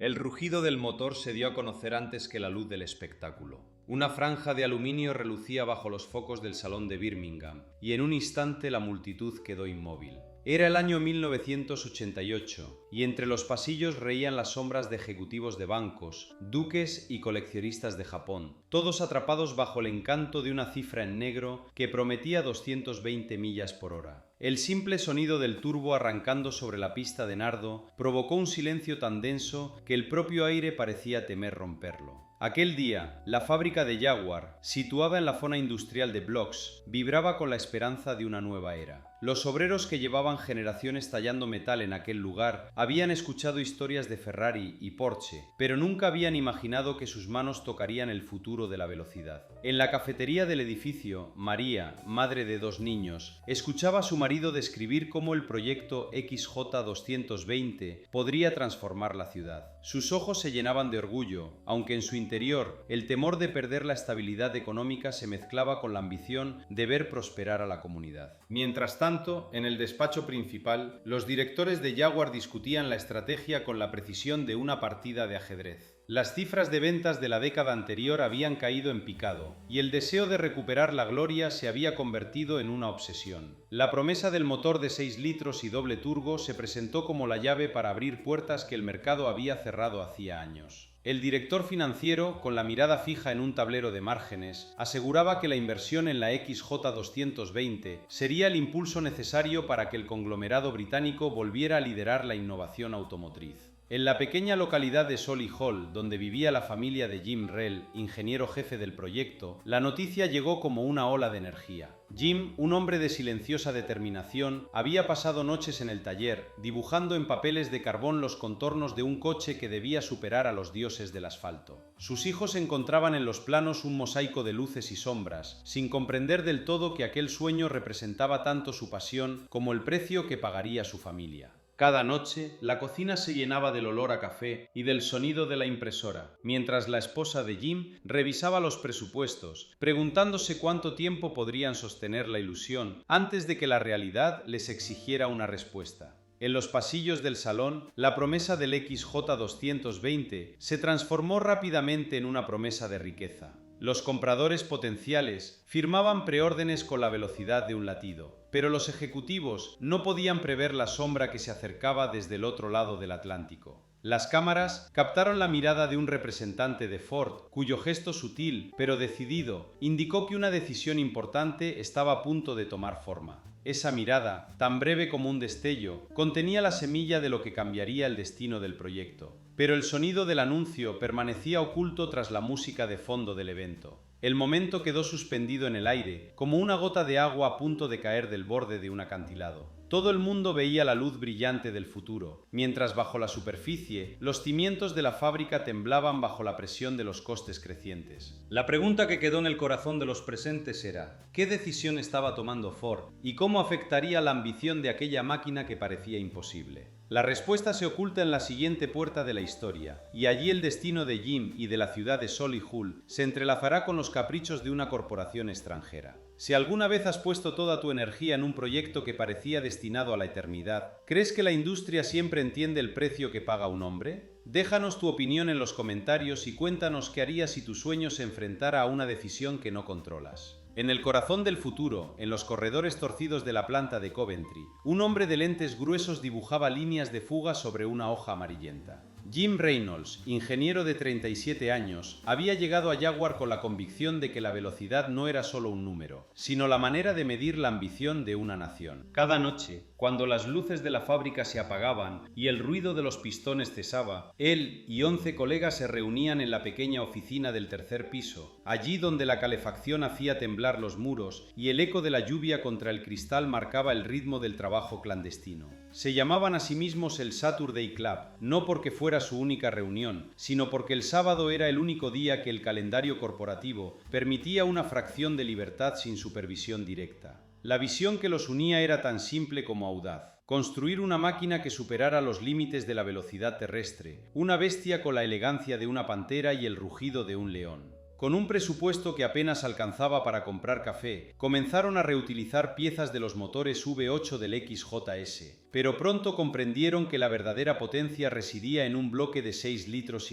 El rugido del motor se dio a conocer antes que la luz del espectáculo. Una franja de aluminio relucía bajo los focos del salón de Birmingham, y en un instante la multitud quedó inmóvil. Era el año 1988, y entre los pasillos reían las sombras de ejecutivos de bancos, duques y coleccionistas de Japón, todos atrapados bajo el encanto de una cifra en negro que prometía 220 millas por hora. El simple sonido del turbo arrancando sobre la pista de nardo provocó un silencio tan denso que el propio aire parecía temer romperlo. Aquel día, la fábrica de Jaguar, situada en la zona industrial de Blocks, vibraba con la esperanza de una nueva era. Los obreros que llevaban generaciones tallando metal en aquel lugar habían escuchado historias de Ferrari y Porsche, pero nunca habían imaginado que sus manos tocarían el futuro de la velocidad. En la cafetería del edificio, María, madre de 2 niños, escuchaba a su marido describir cómo el proyecto XJ220 podría transformar la ciudad. Sus ojos se llenaban de orgullo, aunque en su interior el temor de perder la estabilidad económica se mezclaba con la ambición de ver prosperar a la comunidad. Mientras tanto, en el despacho principal, los directores de Jaguar discutían la estrategia con la precisión de una partida de ajedrez. Las cifras de ventas de la década anterior habían caído en picado, y el deseo de recuperar la gloria se había convertido en una obsesión. La promesa del motor de 6 litros y doble turbo se presentó como la llave para abrir puertas que el mercado había cerrado hacía años. El director financiero, con la mirada fija en un tablero de márgenes, aseguraba que la inversión en la XJ220 sería el impulso necesario para que el conglomerado británico volviera a liderar la innovación automotriz. En la pequeña localidad de Solihull, donde vivía la familia de Jim Rell, ingeniero jefe del proyecto, la noticia llegó como una ola de energía. Jim, un hombre de silenciosa determinación, había pasado noches en el taller, dibujando en papeles de carbón los contornos de un coche que debía superar a los dioses del asfalto. Sus hijos encontraban en los planos un mosaico de luces y sombras, sin comprender del todo que aquel sueño representaba tanto su pasión como el precio que pagaría su familia. Cada noche, la cocina se llenaba del olor a café y del sonido de la impresora, mientras la esposa de Jim revisaba los presupuestos, preguntándose cuánto tiempo podrían sostener la ilusión antes de que la realidad les exigiera una respuesta. En los pasillos del salón, la promesa del XJ220 se transformó rápidamente en una promesa de riqueza. Los compradores potenciales firmaban preórdenes con la velocidad de un latido, pero los ejecutivos no podían prever la sombra que se acercaba desde el otro lado del Atlántico. Las cámaras captaron la mirada de un representante de Ford, cuyo gesto sutil, pero decidido, indicó que una decisión importante estaba a punto de tomar forma. Esa mirada, tan breve como un destello, contenía la semilla de lo que cambiaría el destino del proyecto. Pero el sonido del anuncio permanecía oculto tras la música de fondo del evento. El momento quedó suspendido en el aire, como una gota de agua a punto de caer del borde de un acantilado. Todo el mundo veía la luz brillante del futuro, mientras bajo la superficie, los cimientos de la fábrica temblaban bajo la presión de los costes crecientes. La pregunta que quedó en el corazón de los presentes era: ¿qué decisión estaba tomando Ford y cómo afectaría la ambición de aquella máquina que parecía imposible? La respuesta se oculta en la siguiente puerta de la historia, y allí el destino de Jim y de la ciudad de Solihull se entrelazará con los caprichos de una corporación extranjera. Si alguna vez has puesto toda tu energía en un proyecto que parecía destinado a la eternidad, ¿crees que la industria siempre entiende el precio que paga un hombre? Déjanos tu opinión en los comentarios y cuéntanos qué harías si tu sueño se enfrentara a una decisión que no controlas. En el corazón del futuro, en los corredores torcidos de la planta de Coventry, un hombre de lentes gruesos dibujaba líneas de fuga sobre una hoja amarillenta. Jim Reynolds, ingeniero de 37 años, había llegado a Jaguar con la convicción de que la velocidad no era solo un número, sino la manera de medir la ambición de una nación. Cada noche, cuando las luces de la fábrica se apagaban y el ruido de los pistones cesaba, él y 11 colegas se reunían en la pequeña oficina del tercer piso, allí donde la calefacción hacía temblar los muros y el eco de la lluvia contra el cristal marcaba el ritmo del trabajo clandestino. Se llamaban a sí mismos el Saturday Club, no porque fuera su única reunión, sino porque el sábado era el único día que el calendario corporativo permitía una fracción de libertad sin supervisión directa. La visión que los unía era tan simple como audaz: construir una máquina que superara los límites de la velocidad terrestre, una bestia con la elegancia de una pantera y el rugido de un león. Con un presupuesto que apenas alcanzaba para comprar café, comenzaron a reutilizar piezas de los motores V8 del XJS, pero pronto comprendieron que la verdadera potencia residía en un bloque de 6,5 litros,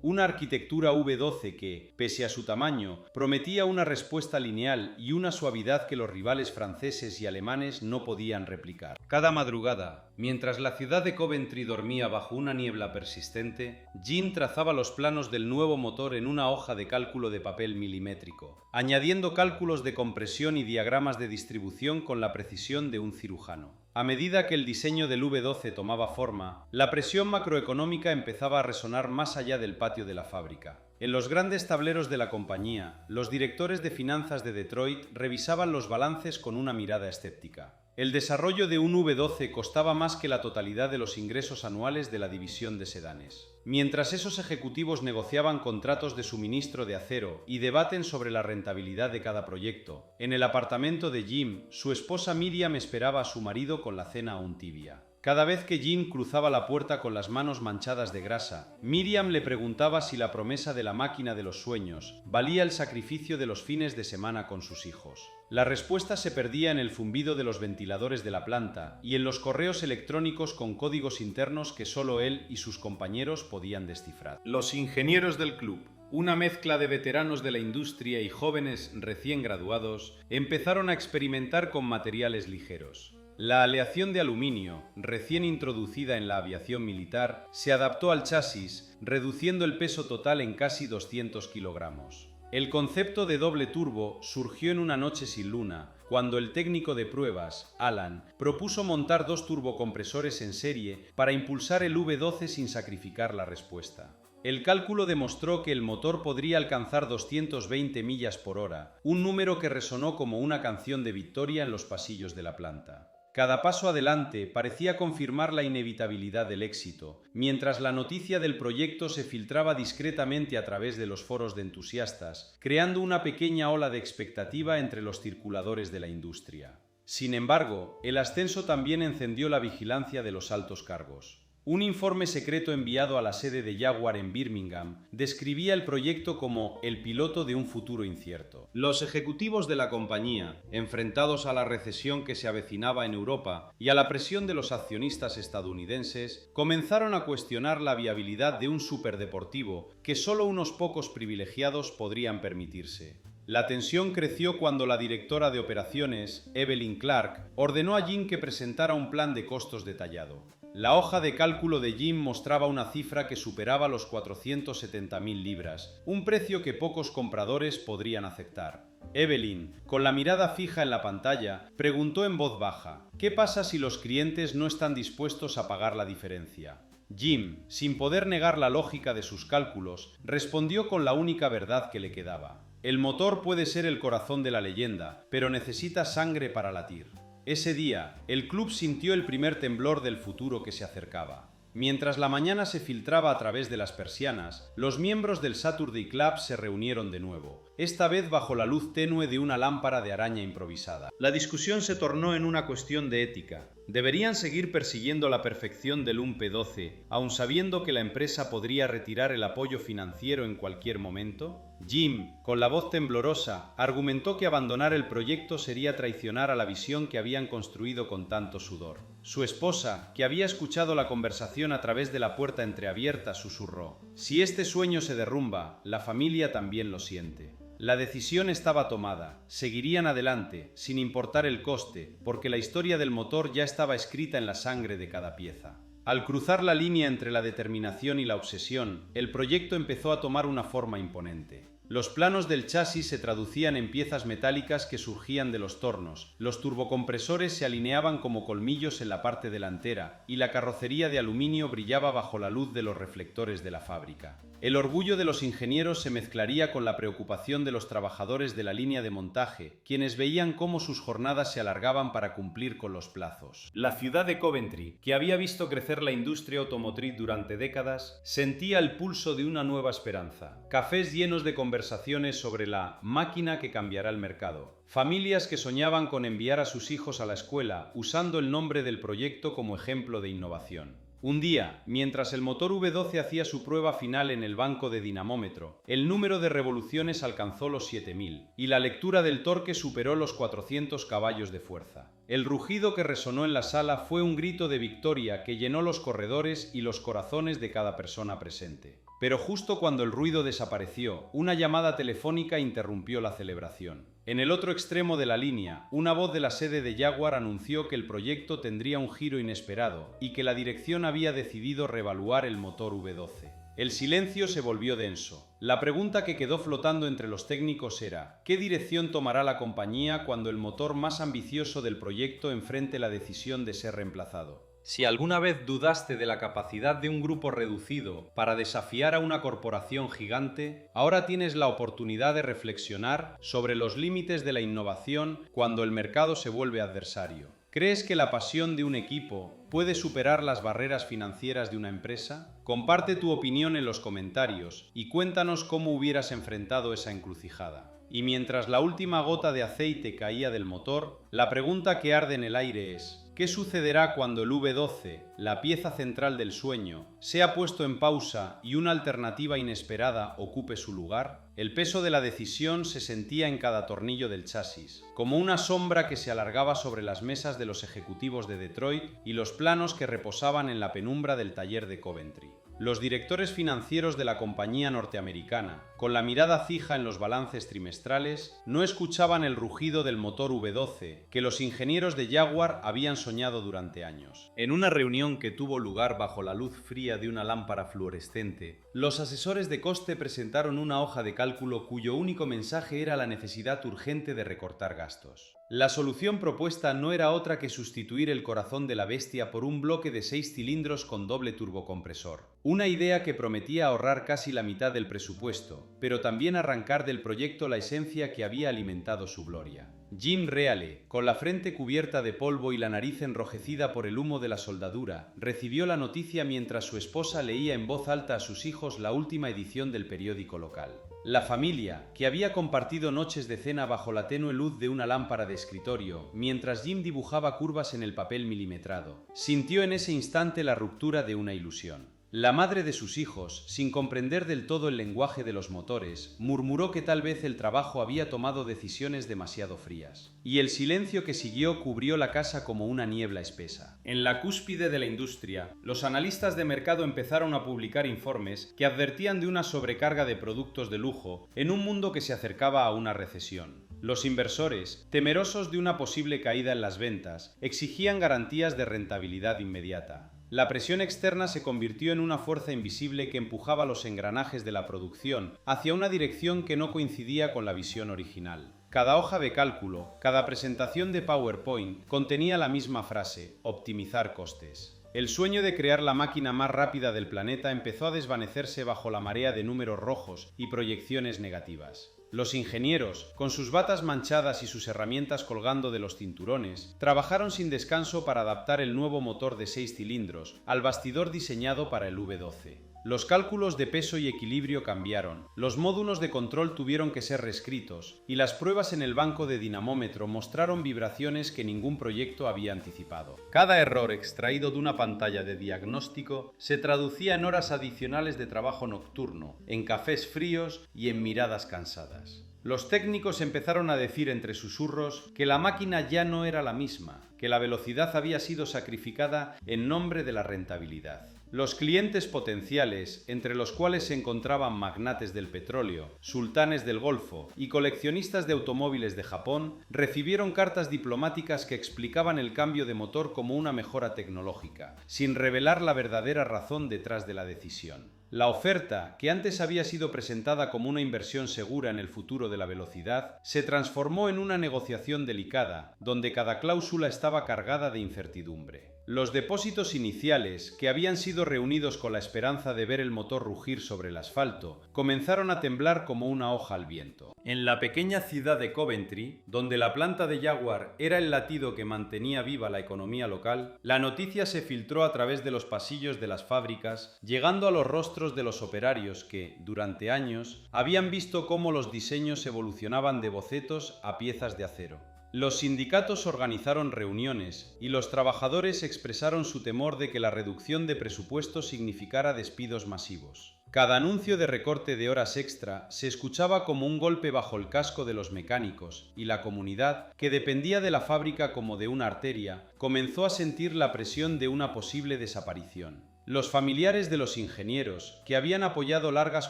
una arquitectura V12 que, pese a su tamaño, prometía una respuesta lineal y una suavidad que los rivales franceses y alemanes no podían replicar. Cada madrugada, mientras la ciudad de Coventry dormía bajo una niebla persistente, Jean trazaba los planos del nuevo motor en una hoja de cálculo de papel milimétrico, añadiendo cálculos de compresión y diagramas de distribución con la precisión de un cirujano. A medida que el diseño del V12 tomaba forma, la presión macroeconómica empezaba a resonar más allá del patio de la fábrica. En los grandes tableros de la compañía, los directores de finanzas de Detroit revisaban los balances con una mirada escéptica. El desarrollo de un V12 costaba más que la totalidad de los ingresos anuales de la división de sedanes. Mientras esos ejecutivos negociaban contratos de suministro de acero y debaten sobre la rentabilidad de cada proyecto, en el apartamento de Jim, su esposa Miriam esperaba a su marido con la cena aún tibia. Cada vez que Jim cruzaba la puerta con las manos manchadas de grasa, Miriam le preguntaba si la promesa de la máquina de los sueños valía el sacrificio de los fines de semana con sus hijos. La respuesta se perdía en el zumbido de los ventiladores de la planta y en los correos electrónicos con códigos internos que solo él y sus compañeros podían descifrar. Los ingenieros del club, una mezcla de veteranos de la industria y jóvenes recién graduados, empezaron a experimentar con materiales ligeros. La aleación de aluminio, recién introducida en la aviación militar, se adaptó al chasis, reduciendo el peso total en casi 200 kilogramos. El concepto de doble turbo surgió en una noche sin luna, cuando el técnico de pruebas, Alan, propuso montar 2 turbocompresores en serie para impulsar el V12 sin sacrificar la respuesta. El cálculo demostró que el motor podría alcanzar 220 millas por hora, un número que resonó como una canción de victoria en los pasillos de la planta. Cada paso adelante parecía confirmar la inevitabilidad del éxito, mientras la noticia del proyecto se filtraba discretamente a través de los foros de entusiastas, creando una pequeña ola de expectativa entre los circuladores de la industria. Sin embargo, el ascenso también encendió la vigilancia de los altos cargos. Un informe secreto enviado a la sede de Jaguar en Birmingham describía el proyecto como el piloto de un futuro incierto. Los ejecutivos de la compañía, enfrentados a la recesión que se avecinaba en Europa y a la presión de los accionistas estadounidenses, comenzaron a cuestionar la viabilidad de un superdeportivo que solo unos pocos privilegiados podrían permitirse. La tensión creció cuando la directora de operaciones, Evelyn Clark, ordenó a Jim que presentara un plan de costos detallado. La hoja de cálculo de Jim mostraba una cifra que superaba los 470.000 libras, un precio que pocos compradores podrían aceptar. Evelyn, con la mirada fija en la pantalla, preguntó en voz baja: ¿qué pasa si los clientes no están dispuestos a pagar la diferencia? Jim, sin poder negar la lógica de sus cálculos, respondió con la única verdad que le quedaba: el motor puede ser el corazón de la leyenda, pero necesita sangre para latir. Ese día, el club sintió el primer temblor del futuro que se acercaba. Mientras la mañana se filtraba a través de las persianas, los miembros del Saturday Club se reunieron de nuevo, esta vez bajo la luz tenue de una lámpara de araña improvisada. La discusión se tornó en una cuestión de ética. ¿Deberían seguir persiguiendo la perfección del V12, aun sabiendo que la empresa podría retirar el apoyo financiero en cualquier momento? Jim, con la voz temblorosa, argumentó que abandonar el proyecto sería traicionar a la visión que habían construido con tanto sudor. Su esposa, que había escuchado la conversación a través de la puerta entreabierta, susurró: si este sueño se derrumba, la familia también lo siente. La decisión estaba tomada, seguirían adelante, sin importar el coste, porque la historia del motor ya estaba escrita en la sangre de cada pieza. Al cruzar la línea entre la determinación y la obsesión, el proyecto empezó a tomar una forma imponente. Los planos del chasis se traducían en piezas metálicas que surgían de los tornos, los turbocompresores se alineaban como colmillos en la parte delantera y la carrocería de aluminio brillaba bajo la luz de los reflectores de la fábrica. El orgullo de los ingenieros se mezclaría con la preocupación de los trabajadores de la línea de montaje, quienes veían cómo sus jornadas se alargaban para cumplir con los plazos. La ciudad de Coventry, que había visto crecer la industria automotriz durante décadas, sentía el pulso de una nueva esperanza. Cafés llenos de conversaciones sobre la máquina que cambiará el mercado. Familias que soñaban con enviar a sus hijos a la escuela usando el nombre del proyecto como ejemplo de innovación. Un día, mientras el motor V12 hacía su prueba final en el banco de dinamómetro, el número de revoluciones alcanzó los 7000 y la lectura del torque superó los 400 caballos de fuerza. El rugido que resonó en la sala fue un grito de victoria que llenó los corredores y los corazones de cada persona presente. Pero justo cuando el ruido desapareció, una llamada telefónica interrumpió la celebración. En el otro extremo de la línea, una voz de la sede de Jaguar anunció que el proyecto tendría un giro inesperado y que la dirección había decidido reevaluar el motor V12. El silencio se volvió denso. La pregunta que quedó flotando entre los técnicos era: ¿qué dirección tomará la compañía cuando el motor más ambicioso del proyecto enfrente la decisión de ser reemplazado? Si alguna vez dudaste de la capacidad de un grupo reducido para desafiar a una corporación gigante, ahora tienes la oportunidad de reflexionar sobre los límites de la innovación cuando el mercado se vuelve adversario. ¿Crees que la pasión de un equipo puede superar las barreras financieras de una empresa? Comparte tu opinión en los comentarios y cuéntanos cómo hubieras enfrentado esa encrucijada. Y mientras la última gota de aceite caía del motor, la pregunta que arde en el aire es: ¿qué sucederá cuando el V12, la pieza central del sueño, sea puesto en pausa y una alternativa inesperada ocupe su lugar? El peso de la decisión se sentía en cada tornillo del chasis, como una sombra que se alargaba sobre las mesas de los ejecutivos de Detroit y los planos que reposaban en la penumbra del taller de Coventry. Los directores financieros de la compañía norteamericana, con la mirada fija en los balances trimestrales, no escuchaban el rugido del motor V12 que los ingenieros de Jaguar habían soñado durante años. En una reunión que tuvo lugar bajo la luz fría de una lámpara fluorescente, los asesores de coste presentaron una hoja de cálculo cuyo único mensaje era la necesidad urgente de recortar gastos. La solución propuesta no era otra que sustituir el corazón de la bestia por un bloque de 6 cilindros con doble turbocompresor. Una idea que prometía ahorrar casi la mitad del presupuesto, pero también arrancar del proyecto la esencia que había alimentado su gloria. Jim Reale, con la frente cubierta de polvo y la nariz enrojecida por el humo de la soldadura, recibió la noticia mientras su esposa leía en voz alta a sus hijos la última edición del periódico local. La familia, que había compartido noches de cena bajo la tenue luz de una lámpara de escritorio, mientras Jim dibujaba curvas en el papel milimetrado, sintió en ese instante la ruptura de una ilusión. La madre de sus hijos, sin comprender del todo el lenguaje de los motores, murmuró que tal vez el trabajo había tomado decisiones demasiado frías. Y el silencio que siguió cubrió la casa como una niebla espesa. En la cúspide de la industria, los analistas de mercado empezaron a publicar informes que advertían de una sobrecarga de productos de lujo en un mundo que se acercaba a una recesión. Los inversores, temerosos de una posible caída en las ventas, exigían garantías de rentabilidad inmediata. La presión externa se convirtió en una fuerza invisible que empujaba los engranajes de la producción hacia una dirección que no coincidía con la visión original. Cada hoja de cálculo, cada presentación de PowerPoint contenía la misma frase: optimizar costes. El sueño de crear la máquina más rápida del planeta empezó a desvanecerse bajo la marea de números rojos y proyecciones negativas. Los ingenieros, con sus batas manchadas y sus herramientas colgando de los cinturones, trabajaron sin descanso para adaptar el nuevo motor de 6 cilindros al bastidor diseñado para el V12. Los cálculos de peso y equilibrio cambiaron, los módulos de control tuvieron que ser reescritos, y las pruebas en el banco de dinamómetro mostraron vibraciones que ningún proyecto había anticipado. Cada error extraído de una pantalla de diagnóstico se traducía en horas adicionales de trabajo nocturno, en cafés fríos y en miradas cansadas. Los técnicos empezaron a decir entre susurros que la máquina ya no era la misma, que la velocidad había sido sacrificada en nombre de la rentabilidad. Los clientes potenciales, entre los cuales se encontraban magnates del petróleo, sultanes del Golfo y coleccionistas de automóviles de Japón, recibieron cartas diplomáticas que explicaban el cambio de motor como una mejora tecnológica, sin revelar la verdadera razón detrás de la decisión. La oferta, que antes había sido presentada como una inversión segura en el futuro de la velocidad, se transformó en una negociación delicada, donde cada cláusula estaba cargada de incertidumbre. Los depósitos iniciales, que habían sido reunidos con la esperanza de ver el motor rugir sobre el asfalto, comenzaron a temblar como una hoja al viento. En la pequeña ciudad de Coventry, donde la planta de Jaguar era el latido que mantenía viva la economía local, la noticia se filtró a través de los pasillos de las fábricas, llegando a los rostros de los operarios que, durante años, habían visto cómo los diseños evolucionaban de bocetos a piezas de acero. Los sindicatos organizaron reuniones y los trabajadores expresaron su temor de que la reducción de presupuestos significara despidos masivos. Cada anuncio de recorte de horas extra se escuchaba como un golpe bajo el casco de los mecánicos, y la comunidad, que dependía de la fábrica como de una arteria, comenzó a sentir la presión de una posible desaparición. Los familiares de los ingenieros, que habían apoyado largas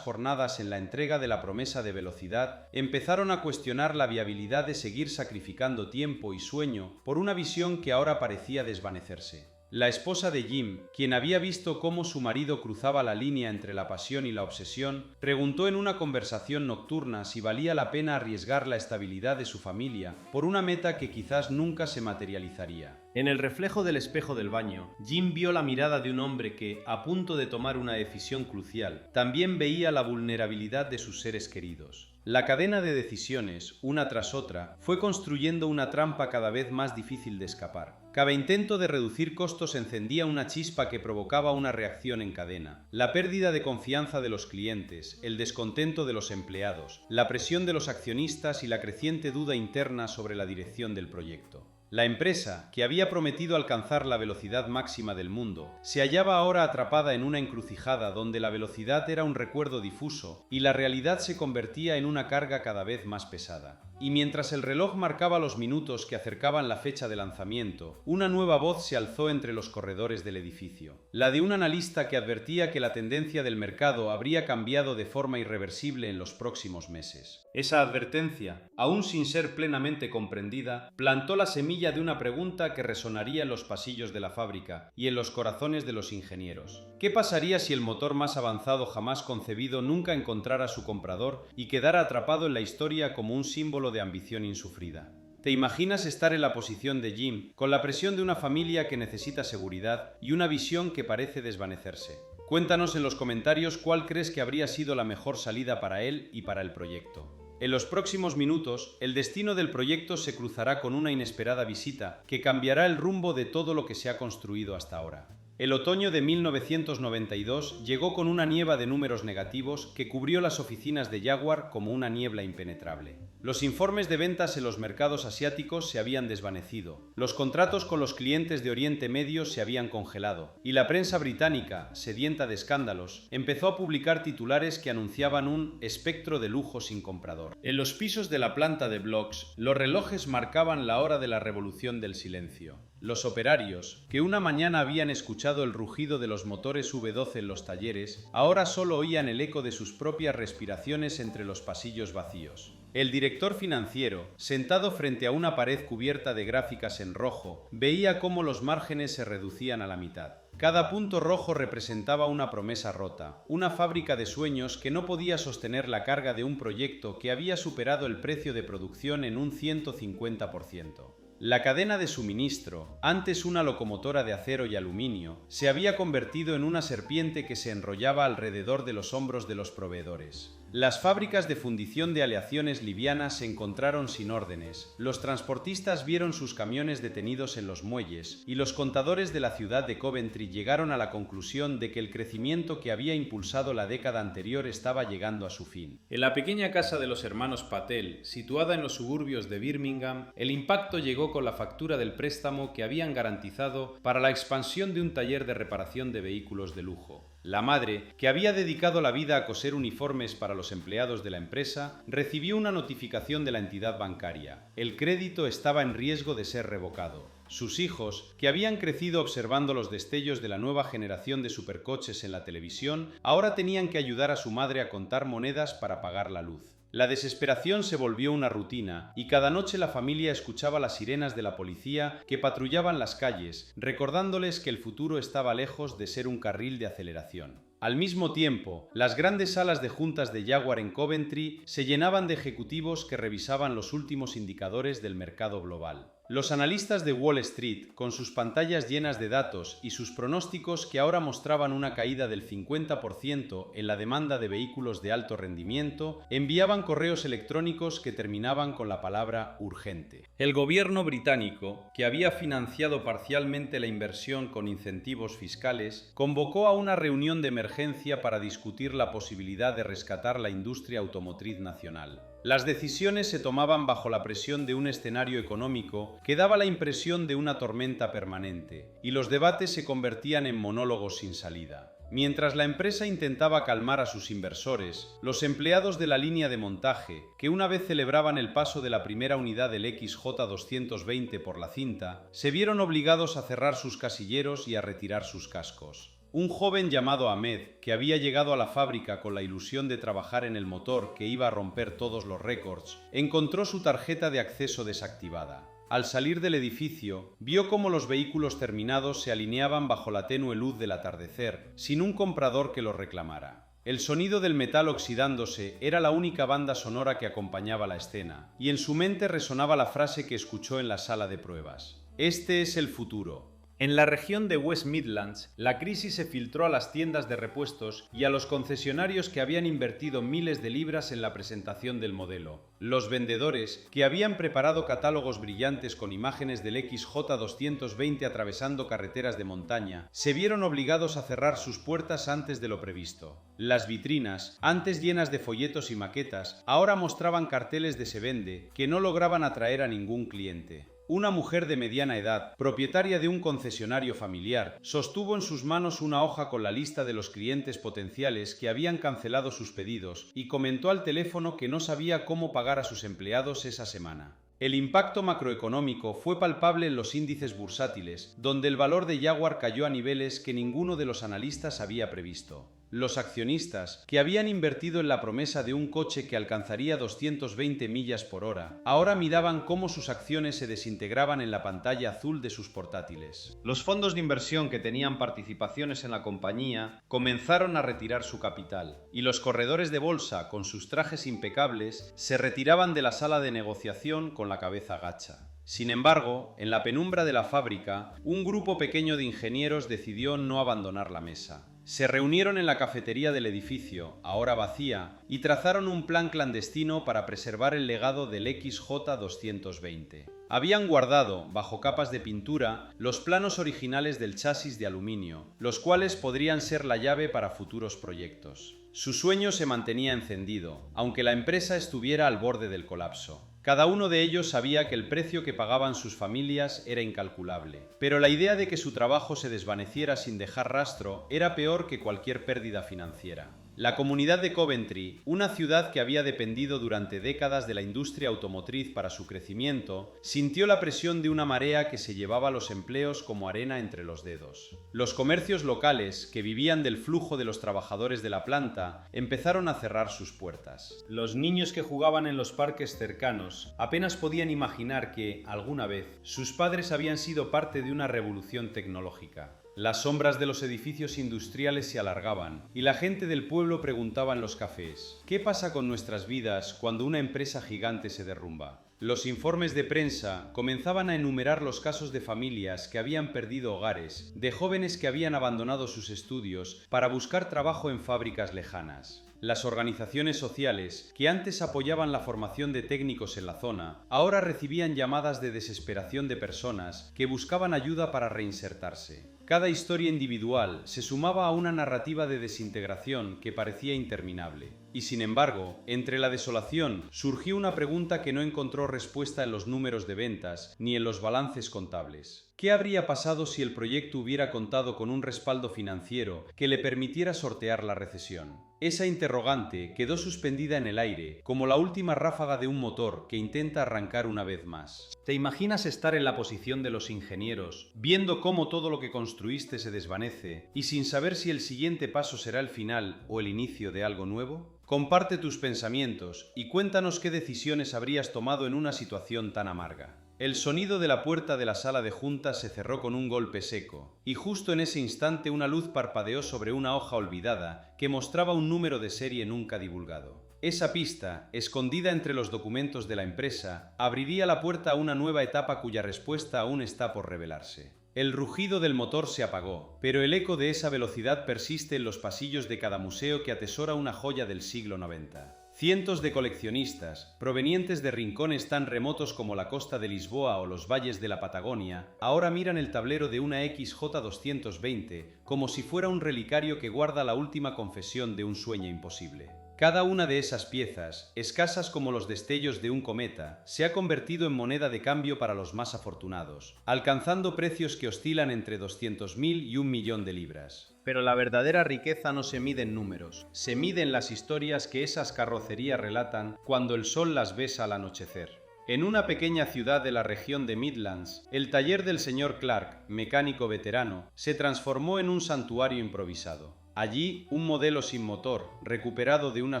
jornadas en la entrega de la promesa de velocidad, empezaron a cuestionar la viabilidad de seguir sacrificando tiempo y sueño por una visión que ahora parecía desvanecerse. La esposa de Jim, quien había visto cómo su marido cruzaba la línea entre la pasión y la obsesión, preguntó en una conversación nocturna si valía la pena arriesgar la estabilidad de su familia por una meta que quizás nunca se materializaría. En el reflejo del espejo del baño, Jim vio la mirada de un hombre que, a punto de tomar una decisión crucial, también veía la vulnerabilidad de sus seres queridos. La cadena de decisiones, una tras otra, fue construyendo una trampa cada vez más difícil de escapar. Cada intento de reducir costos encendía una chispa que provocaba una reacción en cadena. La pérdida de confianza de los clientes, el descontento de los empleados, la presión de los accionistas y la creciente duda interna sobre la dirección del proyecto. La empresa, que había prometido alcanzar la velocidad máxima del mundo, se hallaba ahora atrapada en una encrucijada donde la velocidad era un recuerdo difuso y la realidad se convertía en una carga cada vez más pesada. Y mientras el reloj marcaba los minutos que acercaban la fecha de lanzamiento, una nueva voz se alzó entre los corredores del edificio, la de un analista que advertía que la tendencia del mercado habría cambiado de forma irreversible en los próximos meses. Esa advertencia, aún sin ser plenamente comprendida, plantó la semilla de una pregunta que resonaría en los pasillos de la fábrica y en los corazones de los ingenieros. ¿Qué pasaría si el motor más avanzado jamás concebido nunca encontrara su comprador y quedara atrapado en la historia como un símbolo de ambición insufrida? ¿Te imaginas estar en la posición de Jim, con la presión de una familia que necesita seguridad y una visión que parece desvanecerse? Cuéntanos en los comentarios cuál crees que habría sido la mejor salida para él y para el proyecto. En los próximos minutos, el destino del proyecto se cruzará con una inesperada visita que cambiará el rumbo de todo lo que se ha construido hasta ahora. El otoño de 1992 llegó con una nieva de números negativos que cubrió las oficinas de Jaguar como una niebla impenetrable. Los informes de ventas en los mercados asiáticos se habían desvanecido, los contratos con los clientes de Oriente Medio se habían congelado, y la prensa británica, sedienta de escándalos, empezó a publicar titulares que anunciaban un espectro de lujo sin comprador. En los pisos de la planta de blocks, los relojes marcaban la hora de la revolución del silencio. Los operarios, que una mañana habían escuchado el rugido de los motores V12 en los talleres, ahora solo oían el eco de sus propias respiraciones entre los pasillos vacíos. El director financiero, sentado frente a una pared cubierta de gráficas en rojo, veía cómo los márgenes se reducían a la mitad. Cada punto rojo representaba una promesa rota, una fábrica de sueños que no podía sostener la carga de un proyecto que había superado el precio de producción en un 150%. La cadena de suministro, antes una locomotora de acero y aluminio, se había convertido en una serpiente que se enrollaba alrededor de los hombros de los proveedores. Las fábricas de fundición de aleaciones livianas se encontraron sin órdenes, los transportistas vieron sus camiones detenidos en los muelles y los contadores de la ciudad de Coventry llegaron a la conclusión de que el crecimiento que había impulsado la década anterior estaba llegando a su fin. En la pequeña casa de los hermanos Patel, situada en los suburbios de Birmingham, el impacto llegó con la factura del préstamo que habían garantizado para la expansión de un taller de reparación de vehículos de lujo. La madre, que había dedicado la vida a coser uniformes para los empleados de la empresa, recibió una notificación de la entidad bancaria. El crédito estaba en riesgo de ser revocado. Sus hijos, que habían crecido observando los destellos de la nueva generación de supercoches en la televisión, ahora tenían que ayudar a su madre a contar monedas para pagar la luz. La desesperación se volvió una rutina y cada noche la familia escuchaba las sirenas de la policía que patrullaban las calles, recordándoles que el futuro estaba lejos de ser un carril de aceleración. Al mismo tiempo, las grandes salas de juntas de Jaguar en Coventry se llenaban de ejecutivos que revisaban los últimos indicadores del mercado global. Los analistas de Wall Street, con sus pantallas llenas de datos y sus pronósticos que ahora mostraban una caída del 50% en la demanda de vehículos de alto rendimiento, enviaban correos electrónicos que terminaban con la palabra urgente. El gobierno británico, que había financiado parcialmente la inversión con incentivos fiscales, convocó a una reunión de emergencia para discutir la posibilidad de rescatar la industria automotriz nacional. Las decisiones se tomaban bajo la presión de un escenario económico que daba la impresión de una tormenta permanente, y los debates se convertían en monólogos sin salida. Mientras la empresa intentaba calmar a sus inversores, los empleados de la línea de montaje, que una vez celebraban el paso de la primera unidad del XJ220 por la cinta, se vieron obligados a cerrar sus casilleros y a retirar sus cascos. Un joven llamado Ahmed, que había llegado a la fábrica con la ilusión de trabajar en el motor que iba a romper todos los récords, encontró su tarjeta de acceso desactivada. Al salir del edificio, vio cómo los vehículos terminados se alineaban bajo la tenue luz del atardecer, sin un comprador que los reclamara. El sonido del metal oxidándose era la única banda sonora que acompañaba la escena, y en su mente resonaba la frase que escuchó en la sala de pruebas: "Este es el futuro". En la región de West Midlands, la crisis se filtró a las tiendas de repuestos y a los concesionarios que habían invertido miles de libras en la presentación del modelo. Los vendedores, que habían preparado catálogos brillantes con imágenes del XJ220 atravesando carreteras de montaña, se vieron obligados a cerrar sus puertas antes de lo previsto. Las vitrinas, antes llenas de folletos y maquetas, ahora mostraban carteles de "se vende", que no lograban atraer a ningún cliente. Una mujer de mediana edad, propietaria de un concesionario familiar, sostuvo en sus manos una hoja con la lista de los clientes potenciales que habían cancelado sus pedidos y comentó al teléfono que no sabía cómo pagar a sus empleados esa semana. El impacto macroeconómico fue palpable en los índices bursátiles, donde el valor de Jaguar cayó a niveles que ninguno de los analistas había previsto. Los accionistas, que habían invertido en la promesa de un coche que alcanzaría 220 millas por hora, ahora miraban cómo sus acciones se desintegraban en la pantalla azul de sus portátiles. Los fondos de inversión que tenían participaciones en la compañía comenzaron a retirar su capital, y los corredores de bolsa, con sus trajes impecables, se retiraban de la sala de negociación con la cabeza gacha. Sin embargo, en la penumbra de la fábrica, un grupo pequeño de ingenieros decidió no abandonar la mesa. Se reunieron en la cafetería del edificio, ahora vacía, y trazaron un plan clandestino para preservar el legado del XJ220. Habían guardado, bajo capas de pintura, los planos originales del chasis de aluminio, los cuales podrían ser la llave para futuros proyectos. Su sueño se mantenía encendido, aunque la empresa estuviera al borde del colapso. Cada uno de ellos sabía que el precio que pagaban sus familias era incalculable, pero la idea de que su trabajo se desvaneciera sin dejar rastro era peor que cualquier pérdida financiera. La comunidad de Coventry, una ciudad que había dependido durante décadas de la industria automotriz para su crecimiento, sintió la presión de una marea que se llevaba los empleos como arena entre los dedos. Los comercios locales, que vivían del flujo de los trabajadores de la planta, empezaron a cerrar sus puertas. Los niños que jugaban en los parques cercanos apenas podían imaginar que, alguna vez, sus padres habían sido parte de una revolución tecnológica. Las sombras de los edificios industriales se alargaban, y la gente del pueblo preguntaba en los cafés: ¿qué pasa con nuestras vidas cuando una empresa gigante se derrumba? Los informes de prensa comenzaban a enumerar los casos de familias que habían perdido hogares, de jóvenes que habían abandonado sus estudios para buscar trabajo en fábricas lejanas. Las organizaciones sociales, que antes apoyaban la formación de técnicos en la zona, ahora recibían llamadas de desesperación de personas que buscaban ayuda para reinsertarse. Cada historia individual se sumaba a una narrativa de desintegración que parecía interminable. Y sin embargo, entre la desolación surgió una pregunta que no encontró respuesta en los números de ventas ni en los balances contables. ¿Qué habría pasado si el proyecto hubiera contado con un respaldo financiero que le permitiera sortear la recesión? Esa interrogante quedó suspendida en el aire, como la última ráfaga de un motor que intenta arrancar una vez más. ¿Te imaginas estar en la posición de los ingenieros, viendo cómo todo lo que construiste se desvanece, y sin saber si el siguiente paso será el final o el inicio de algo nuevo? Comparte tus pensamientos y cuéntanos qué decisiones habrías tomado en una situación tan amarga. El sonido de la puerta de la sala de juntas se cerró con un golpe seco, y justo en ese instante una luz parpadeó sobre una hoja olvidada que mostraba un número de serie nunca divulgado. Esa pista, escondida entre los documentos de la empresa, abriría la puerta a una nueva etapa cuya respuesta aún está por revelarse. El rugido del motor se apagó, pero el eco de esa velocidad persiste en los pasillos de cada museo que atesora una joya del siglo XIX. Cientos de coleccionistas, provenientes de rincones tan remotos como la costa de Lisboa o los valles de la Patagonia, ahora miran el tablero de una XJ220 como si fuera un relicario que guarda la última confesión de un sueño imposible. Cada una de esas piezas, escasas como los destellos de un cometa, se ha convertido en moneda de cambio para los más afortunados, alcanzando precios que oscilan entre 200.000 y 1 millón de libras. Pero la verdadera riqueza no se mide en números, se mide en las historias que esas carrocerías relatan cuando el sol las besa al anochecer. En una pequeña ciudad de la región de Midlands, el taller del señor Clark, mecánico veterano, se transformó en un santuario improvisado. Allí, un modelo sin motor, recuperado de una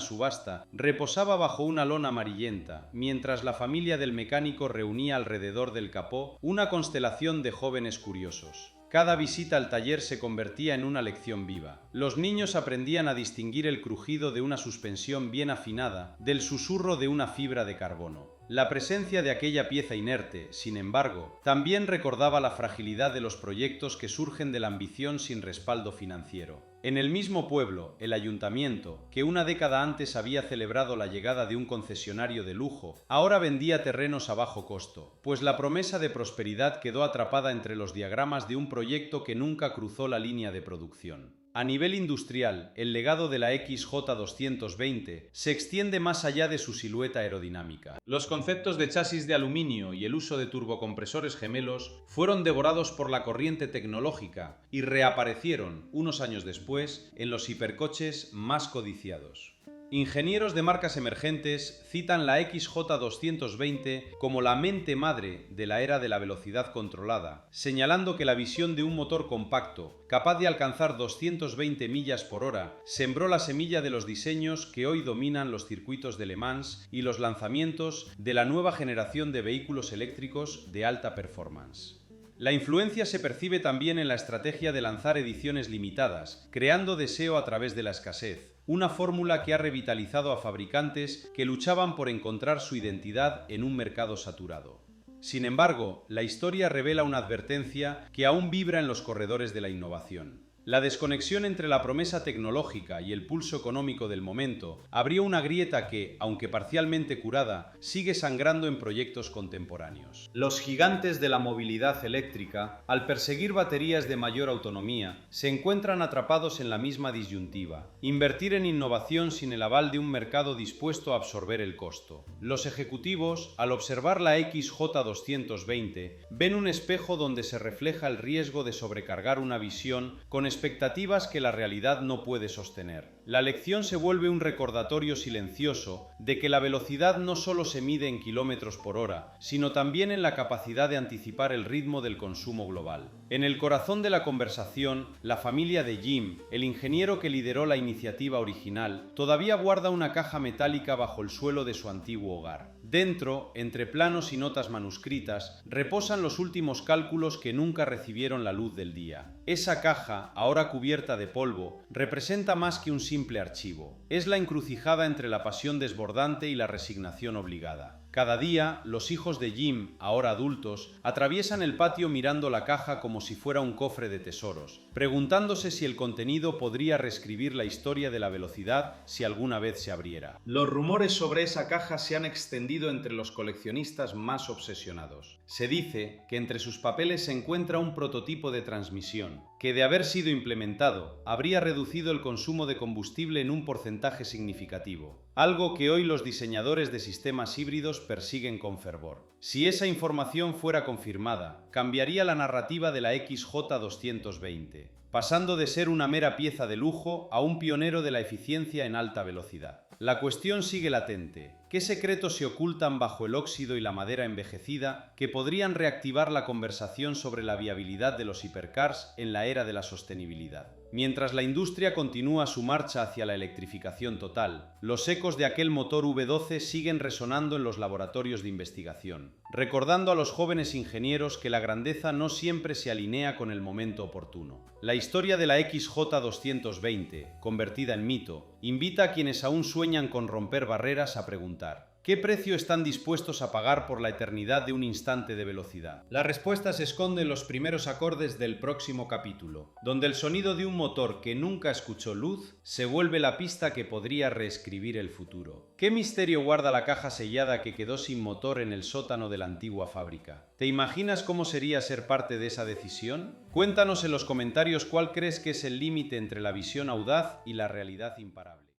subasta, reposaba bajo una lona amarillenta, mientras la familia del mecánico reunía alrededor del capó una constelación de jóvenes curiosos. Cada visita al taller se convertía en una lección viva. Los niños aprendían a distinguir el crujido de una suspensión bien afinada del susurro de una fibra de carbono. La presencia de aquella pieza inerte, sin embargo, también recordaba la fragilidad de los proyectos que surgen de la ambición sin respaldo financiero. En el mismo pueblo, el ayuntamiento, que una década antes había celebrado la llegada de un concesionario de lujo, ahora vendía terrenos a bajo costo, pues la promesa de prosperidad quedó atrapada entre los diagramas de un proyecto que nunca cruzó la línea de producción. A nivel industrial, el legado de la XJ220 se extiende más allá de su silueta aerodinámica. Los conceptos de chasis de aluminio y el uso de turbocompresores gemelos fueron devorados por la corriente tecnológica y reaparecieron, unos años después, en los hipercoches más codiciados. Ingenieros de marcas emergentes citan la XJ220 como la mente madre de la era de la velocidad controlada, señalando que la visión de un motor compacto, capaz de alcanzar 220 millas por hora, sembró la semilla de los diseños que hoy dominan los circuitos de Le Mans y los lanzamientos de la nueva generación de vehículos eléctricos de alta performance. La influencia se percibe también en la estrategia de lanzar ediciones limitadas, creando deseo a través de la escasez, una fórmula que ha revitalizado a fabricantes que luchaban por encontrar su identidad en un mercado saturado. Sin embargo, la historia revela una advertencia que aún vibra en los corredores de la innovación. La desconexión entre la promesa tecnológica y el pulso económico del momento abrió una grieta que, aunque parcialmente curada, sigue sangrando en proyectos contemporáneos. Los gigantes de la movilidad eléctrica, al perseguir baterías de mayor autonomía, se encuentran atrapados en la misma disyuntiva: invertir en innovación sin el aval de un mercado dispuesto a absorber el costo. Los ejecutivos, al observar la XJ220, ven un espejo donde se refleja el riesgo de sobrecargar una visión con expectativas que la realidad no puede sostener. La lección se vuelve un recordatorio silencioso de que la velocidad no solo se mide en kilómetros por hora, sino también en la capacidad de anticipar el ritmo del consumo global. En el corazón de la conversación, la familia de Jim, el ingeniero que lideró la iniciativa original, todavía guarda una caja metálica bajo el suelo de su antiguo hogar. Dentro, entre planos y notas manuscritas, reposan los últimos cálculos que nunca recibieron la luz del día. Esa caja, ahora cubierta de polvo, representa más que un simple archivo. Es la encrucijada entre la pasión desbordante y la resignación obligada. Cada día, los hijos de Jim, ahora adultos, atraviesan el patio mirando la caja como si fuera un cofre de tesoros, preguntándose si el contenido podría reescribir la historia de la velocidad si alguna vez se abriera. Los rumores sobre esa caja se han extendido entre los coleccionistas más obsesionados. Se dice que entre sus papeles se encuentra un prototipo de transmisión, que de haber sido implementado, habría reducido el consumo de combustible en un porcentaje significativo, algo que hoy los diseñadores de sistemas híbridos persiguen con fervor. Si esa información fuera confirmada, cambiaría la narrativa de la XJ220, pasando de ser una mera pieza de lujo a un pionero de la eficiencia en alta velocidad. La cuestión sigue latente. ¿Qué secretos se ocultan bajo el óxido y la madera envejecida que podrían reactivar la conversación sobre la viabilidad de los hipercars en la era de la sostenibilidad? Mientras la industria continúa su marcha hacia la electrificación total, los ecos de aquel motor V12 siguen resonando en los laboratorios de investigación, recordando a los jóvenes ingenieros que la grandeza no siempre se alinea con el momento oportuno. La historia de la XJ220, convertida en mito, invita a quienes aún sueñan con romper barreras a preguntar: ¿qué precio están dispuestos a pagar por la eternidad de un instante de velocidad? La respuesta se esconde en los primeros acordes del próximo capítulo, donde el sonido de un motor que nunca escuchó luz se vuelve la pista que podría reescribir el futuro. ¿Qué misterio guarda la caja sellada que quedó sin motor en el sótano de la antigua fábrica? ¿Te imaginas cómo sería ser parte de esa decisión? Cuéntanos en los comentarios cuál crees que es el límite entre la visión audaz y la realidad imparable.